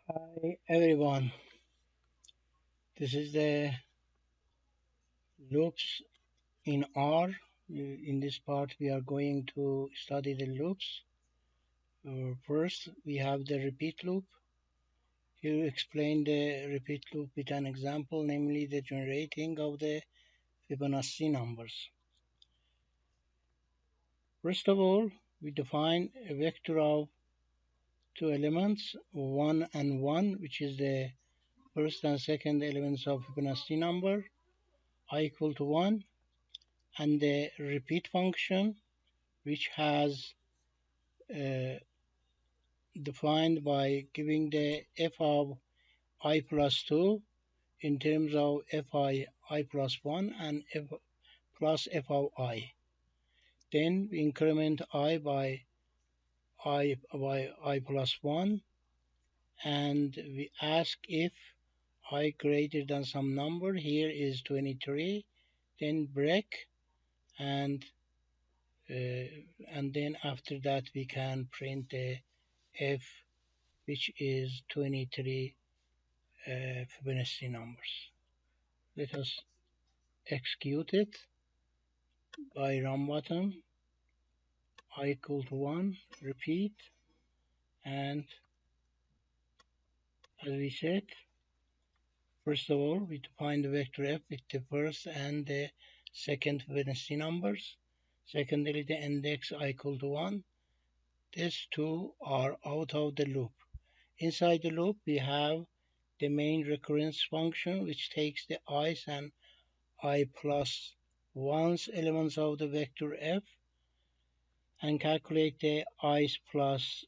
Hi everyone, this is the loops in R. In this part, we are going to study the loops. First, we have the repeat loop. Here, we explain the repeat loop with an example, namely the generating of the Fibonacci numbers. First of all, we define a vector of two elements, 1 and 1, which is the first and second elements of Fibonacci number, I equal to 1, and the repeat function which has uh, defined by giving the f of I plus 2 in terms of I plus 1 and f plus f of I. Then we increment I plus 1, and we ask if I greater than some number. Here is 23. Then break, and uh, and then after that we can print the f, which is 23 Fibonacci numbers. Let us execute it by run button, I equal to 1, repeat, and as we said, first of all, we define the vector f with the first and the second Fibonacci numbers. Secondly, the index I equal to 1. These two are out of the loop. Inside the loop, we have the main recurrence function, which takes the i's and I plus 1's elements of the vector f and calculate the I plus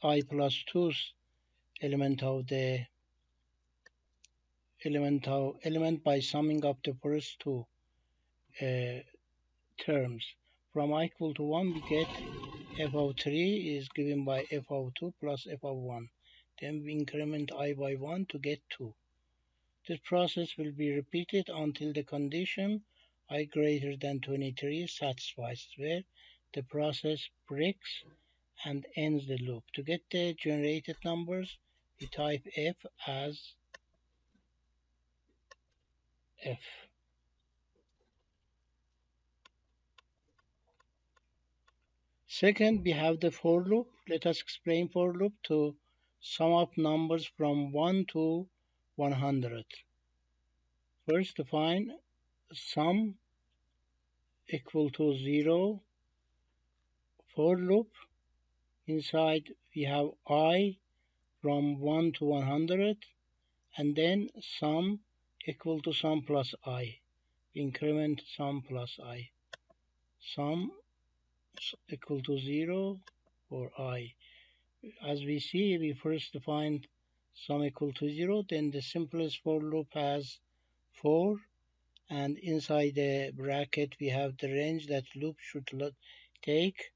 2's element by summing up the first two uh, terms. From I equal to 1, we get f of 3 is given by f of 2 plus f of 1. Then we increment I by 1 to get 2. This process will be repeated until the condition I greater than 23 satisfies, where the process breaks and ends the loop. To get the generated numbers, we type f as f. Second, we have the for loop. Let us explain for loop to sum up numbers from 1 to 100. First, define sum equal to 0 for loop. Inside, we have I from 1 to 100, and then sum equal to sum plus I. Increment sum plus I. Sum equal to 0 for I. As we see, we first define sum equal to 0, then the simplest for loop has 4, and inside the bracket we have the range that loop should take,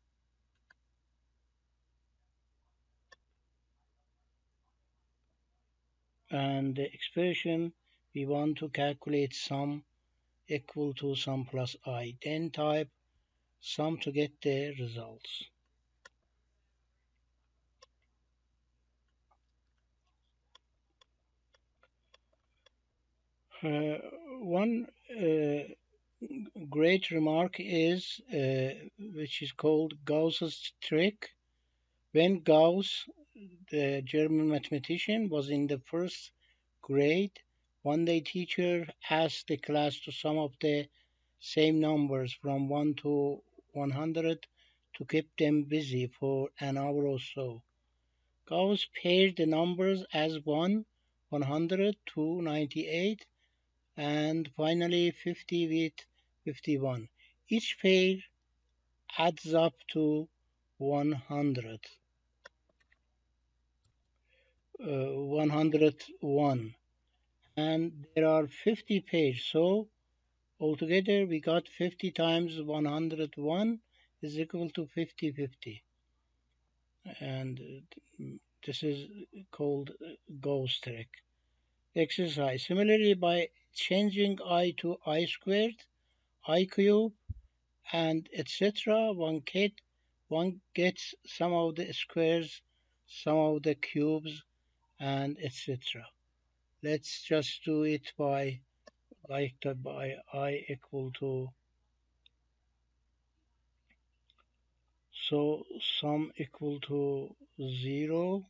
and the expression we want to calculate sum equal to sum plus I. Then type sum to get the results. Uh, one great remark is which is called Gauss's trick. When Gauss, the German mathematician, was in the first grade, one day teacher asked the class to sum up the same numbers from 1 to 100 to keep them busy for an hour or so. Gauss paired the numbers as 1, 100 to 98, and finally 50 with 51. Each pair adds up to 100. 101, and there are 50 pairs, so altogether we got 50 times 101 is equal to 50/50, and this is called Gauss trick. Exercise. Similarly, by changing I to I squared, I cube, and etc., one gets some of the squares, some of the cubes, and etc. Let's just do it by by I equal to, so sum equal to 0,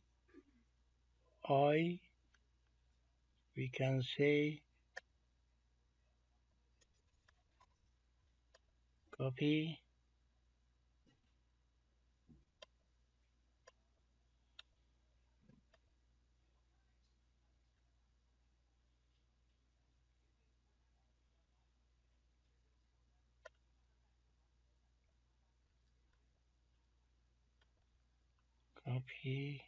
I, we can say copy, copy,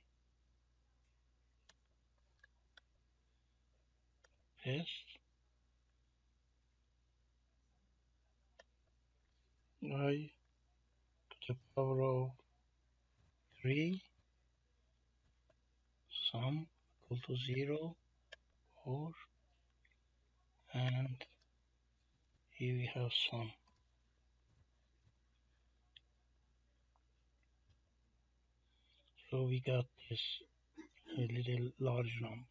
paste, I to the power of 3, sum equal to 0, or, and here we have sum. So we got this little large number.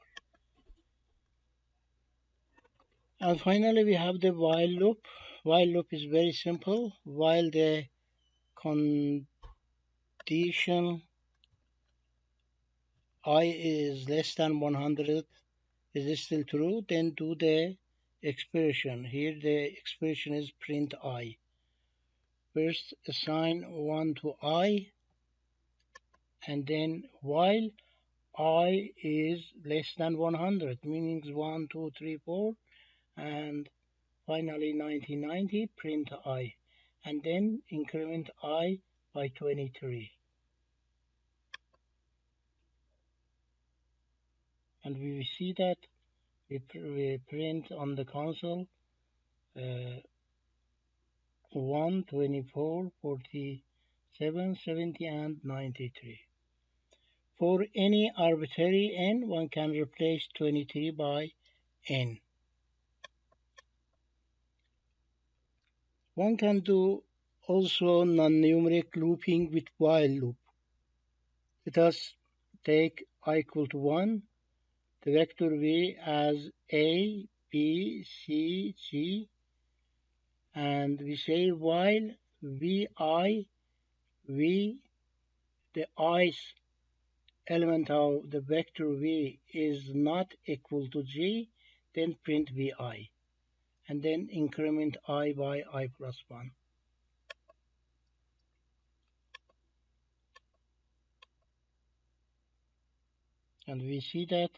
And finally we have the while loop. While loop is very simple. While the condition I is less than 100 is still true, then do the expression. Here the expression is print I. First assign 1 to I, and then while I is less than 100, meaning 1, 2, 3, 4, and finally 1990, print I, and then increment I by 23. And we will see that we print on the console uh, 1, 24, 47, 70, and 93. For any arbitrary n, one can replace 23 by n. One can do also non-numeric looping with while loop. Let us take I equal to 1, the vector v as a, b, c, g, and we say while vi, v, the i's element of the vector v is not equal to g, then print vi, and then increment I by I plus 1. And we see that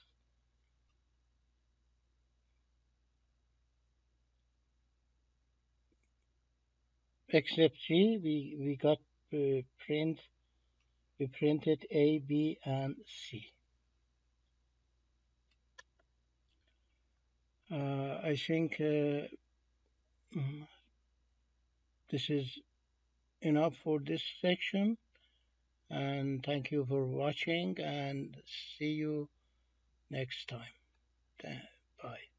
except g, we got print, we printed a, b, and c. I think this is enough for this section, and thank you for watching, and see you next time. Bye.